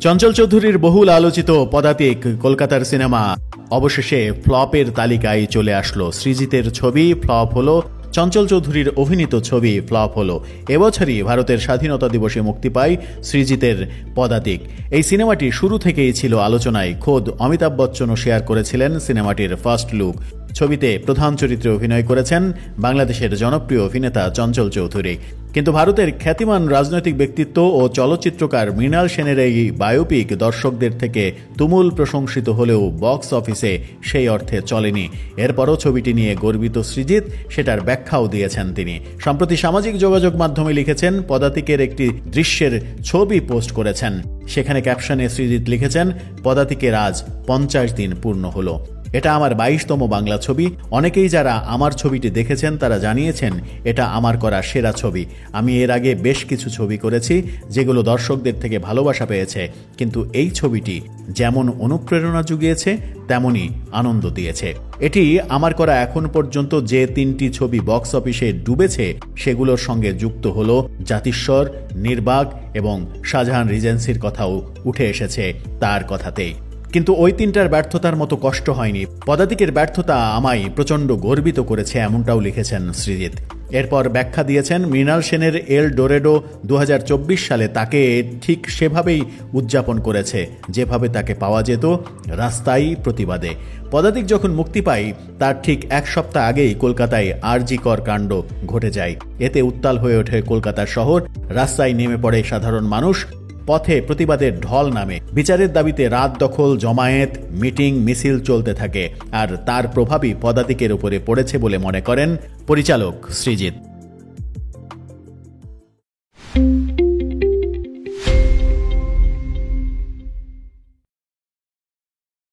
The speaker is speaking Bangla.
চঞ্চল চৌধুরীর বহুল আলোচিত পদাতিক কলকাতার সিনেমা অবশেষে ফ্লপের তালিকায় চলে আসলো। সৃজিতের ছবি ফ্লপ হলো, চঞ্চল চৌধুরীর অভিনীত ছবি ফ্লপ হলো। এবছরই ভারতের স্বাধীনতা দিবসে মুক্তি পায় সৃজিতের পদাতিক। এই সিনেমাটি শুরু থেকেই ছিল আলোচনায়। খোদ অমিতাভ বচ্চনও শেয়ার করেছিলেন সিনেমাটির ফার্স্ট লুক। ছবিতে প্রধান চরিত্রে অভিনয় করেছেন বাংলাদেশের জনপ্রিয় অভিনেতা চঞ্চল চৌধুরী। কিন্তু ভারতের খ্যাতিমান রাজনৈতিক ব্যক্তিত্ব ও চলচ্চিত্রকার মৃণাল সেনের এই বায়োপিক দর্শকদের থেকে তুমুল প্রশংসিত হলেও বক্স অফিসে সেই অর্থে চলেনি। এরপরও ছবিটি নিয়ে গর্বিত সৃজিত সেটার ব্যাখ্যাও দিয়েছেন তিনি। সম্প্রতি সামাজিক যোগাযোগ মাধ্যমে লিখেছেন, পদাতিকের একটি দৃশ্যের ছবি পোস্ট করেছেন। সেখানে ক্যাপশনে সৃজিত লিখেছেন, পদাতিকের আজ 50 দিন পূর্ণ হলো। এটা আমার 22তম বাংলা ছবি। অনেকেই যারা আমার ছবিটি দেখেছেন তারা জানিয়েছেন এটা আমার করা সেরা ছবি। আমি এর আগে বেশ কিছু ছবি করেছি যেগুলো দর্শকদের থেকে ভালোবাসা পেয়েছে, কিন্তু এই ছবিটি যেমন অনুপ্রেরণা জুগিয়েছে তেমনই আনন্দ দিয়েছে। এটি আমার করা এখন পর্যন্ত যে 3টি ছবি বক্স অফিসে ডুবেছে সেগুলোর সঙ্গে যুক্ত হলো জাতিস্বর, নির্বাক এবং শাহজাহান রিজেন্সির কথাও উঠে এসেছে তার কথাতেই। কিন্তু ওই 3টার ব্যর্থতার মতো কষ্ট হয়নি। পদাতিকের ব্যর্থতা আমায় প্রচণ্ড গর্বিত করেছে, এমনটাও লিখেছেন সৃজিত। এরপর ব্যাখ্যা দিয়েছেন, মৃণাল সেনের এল ডোরেডো 2024 সালে তাকে ঠিক সেভাবেই উদযাপন করেছে যেভাবে তাকে পাওয়া যেত, রাস্তায় প্রতিবাদে। পদাতিক যখন মুক্তি পায় তার ঠিক 1 সপ্তাহ আগেই কলকাতায় আরজিকর কাণ্ড ঘটে যায়। এতে উত্তাল হয়ে ওঠে কলকাতার শহর। রাস্তায় নেমে পড়ে সাধারণ মানুষ। পথে প্রতিবাদের ঢল নামে। বিচারের দাবিতে রাত দখল, জমায়েত, মিটিং, মিছিল চলতে থাকে। আর তার প্রভাবই পদাতিকের উপরে পড়েছে বলে মনে করেন পরিচালক সৃজিত।